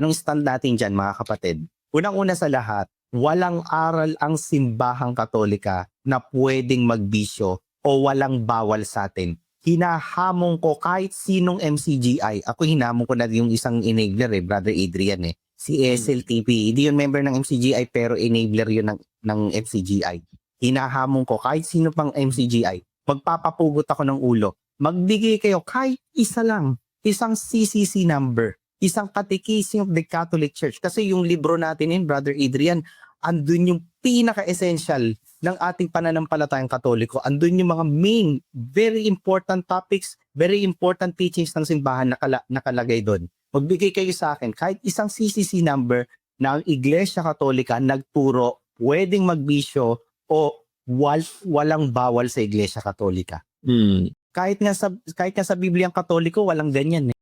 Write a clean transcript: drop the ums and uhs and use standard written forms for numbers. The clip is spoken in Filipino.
Anong stand natin dyan mga kapatid? Unang-una sa lahat, walang aral ang simbahang Katolika na pwedeng magbisyo o walang bawal sa atin. Hinahamon ko kahit sinong MCGI. Ako hinamon ko na yung isang enabler Brother Adrian Si SLTP. Hindi yun member ng MCGI pero enabler yun ng MCGI. Hinahamon ko kahit sino pang MCGI. Magpapapugot ako ng ulo. Magbigay kayo kahit isa lang. Isang CCC number. Isang Catechism of the Catholic Church. Kasi yung libro natin Brother Adrian, andun yung pinaka-essential ng ating pananampalatayang Katoliko. Andun yung mga main, very important topics, very important teachings ng simbahan nakalagay doon. Magbigay kayo sa akin kahit isang CCC number na ang Iglesia Katolika nagturo pwedeng magbisyo o walang bawal sa Iglesia Katolika. Kahit nga sa Bibliang Katoliko walang ganyan